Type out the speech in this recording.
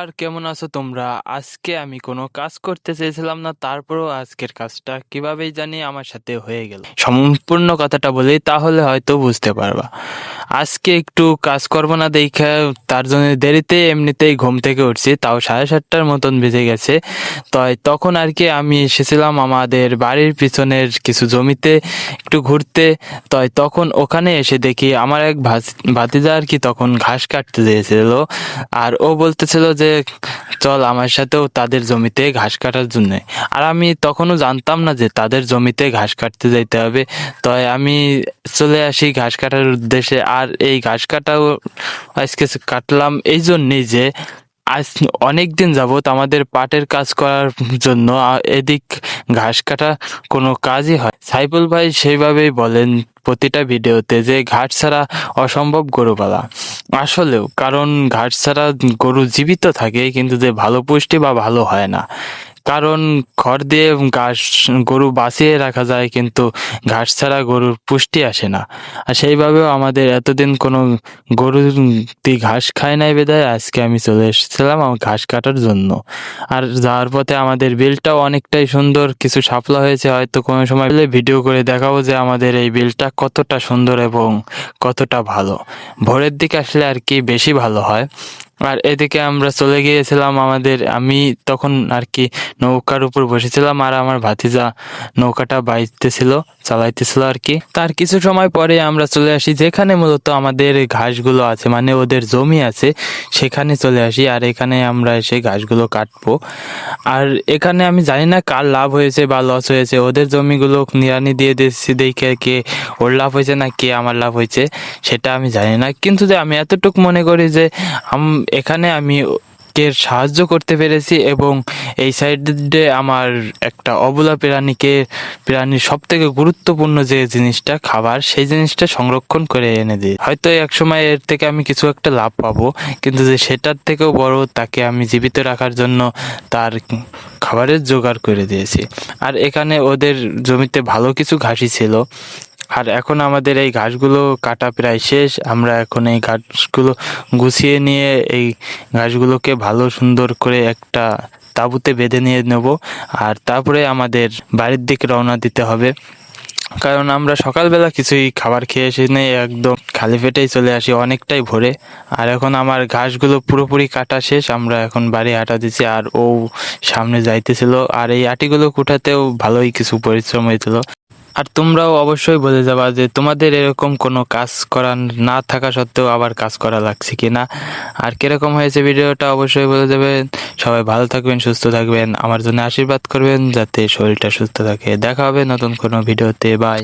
নমস্কার, কেমন আছো তোমরা? আজকে আমি কোনো কাজ করতে চেয়েছিলাম না, তারপরেও আজকের কাজটা কিভাবেই জানি আমার সাথে হয়ে গেল। সম্পূর্ণ কথাটা বলি তাহলে হয়তো বুঝতে পারবা। আজকে একটু কাজ করবো না দেখে তার জন্য দেরিতে এমনিতেই ঘুম থেকে উঠছি, তাও 7:30টার মতন বেজে গেছে। তখন আর কি আমি এসেছিলাম আমাদের বাড়ির পিছনের কিছু জমিতে একটু ঘুরতে। তখন ওখানে এসে দেখি আমার এক ভাতিজা আর কি তখন ঘাস কাটতে চেয়েছিল, আর ও বলতেছিল যে চল আমার সাথেও তাদের জমিতে ঘাস কাটার জন্য। আর আমি তখনও জানতাম না যে তাদের জমিতে ঘাস কাটতে যাইতে হবে। আমি চলে আসি ঘাস কাটার উদ্দেশ্যে। আর এই ঘাস কাটাও আজকে কাটলাম এই জন্যেই যে আজ অনেক দিন যাবত আমাদের পাটের কাজ করার জন্য এদিক ঘাস কাটা কোনো কাজই হয়। সাইফুল ভাই সেইভাবেই বলেন প্রতিটা ভিডিওতে যে ঘাস ছাড়া অসম্ভব গরু পালা। আসলেও, কারণ ঘাস ছাড়া গরু জীবিত থাকে কিন্তু যে ভালো পুষ্টি বা ভালো হয় না। কারণ খড় দিয়ে ঘাস গরু বাঁচিয়ে রাখা যায়, কিন্তু ঘাস ছাড়া গরুর পুষ্টি আসে না। আর সেইভাবেও আমাদের এতদিন কোনো গরু ঘাস খায় নাই বিধায় আজকে আমি চলে এসেছিলাম আমার ঘাস কাটার জন্য। আর যাওয়ার পথে আমাদের বিলটাও অনেকটাই সুন্দর, কিছু শাপলা হয়েছে, হয়তো কোনো সময় ভিডিও করে দেখাবো যে আমাদের এই বিলটা কতটা সুন্দর এবং কতটা ভালো। ভোরের দিকে আসলে আর কি বেশি ভালো হয়। আর এদিকে আমরা চলে গিয়েছিলাম আমি তখন আর কি নৌকার উপর বসেছিলাম, আর আমার ভাতিজা নৌকাটা চালাইতেছিল আর কি। তার কিছু সময় পরে আমরা চলে আসি যেখানে মূলত আমাদের ঘাসগুলো আছে, মানে ওদের জমি আছে, সেখানে চলে আসি। আর এখানে আমরা এসে ঘাসগুলো কাটবো। আর এখানে আমি জানি না কার লাভ হয়েছে বা লস হয়েছে, ওদের জমিগুলো নিড়ানি দিয়ে দিচ্ছি দেখে কে ওর লাভ হয়েছে না কে আমার লাভ হয়েছে সেটা আমি জানি না। কিন্তু যে আমি এতটুকু মনে করি যে এখানে আমি কে সাহায্য করতে পেরেছি, এবং এই সাইডে আমার একটা অবলা প্রাণীর সব থেকে গুরুত্বপূর্ণ যে জিনিসটা খাবার, সেই জিনিসটা সংরক্ষণ করে এনে দিই। হয়তো এক সময় এর থেকে আমি কিছু একটা লাভ পাবো, কিন্তু যে সেটার থেকেও বড় তাকে আমি জীবিত রাখার জন্য তার খাবারের জোগাড় করে দিয়েছি। আর এখানে ওদের জমিতে ভালো কিছু ঘাসই ছিল। আর এখন আমাদের এই ঘাসগুলো কাটা প্রায় শেষ। আমরা এখন এই ঘাসগুলো গুছিয়ে নিয়ে এই ঘাসগুলোকে ভালো সুন্দর করে একটা তাঁবুতে বেঁধে নিয়ে নেব। আর তারপরে আমাদের বাড়ির দিকে রওনা দিতে হবে, কারণ আমরা সকালবেলা কিছুই খাবার খেয়ে এসে নেই, একদম খালি পেটেই চলে আসি অনেকটাই ভোরে। আর এখন আমার ঘাসগুলো পুরোপুরি কাটা শেষ, আমরা এখন বাড়ি হাঁটা দিচ্ছি। আর ও সামনে যাইতেছিল, আর এই আটিগুলো কুটাতেও ভালোই কিছু পরিশ্রম হয়েছিল। আর তোমরাও অবশ্যই বলে যাবা যে তোমাদের এরকম কোনো কাজ করা না থাকা সত্ত্বেও আবার কাজ করা লাগছে কিনা, আর কিরকম হয়েছে ভিডিওটা অবশ্যই বলে যাবেন। সবাই ভালো থাকবেন, সুস্থ থাকবেন, আমার জন্য আশীর্বাদ করবেন যাতে শরীরটা সুস্থ থাকে। দেখা হবে নতুন কোনো ভিডিওতে। বাই।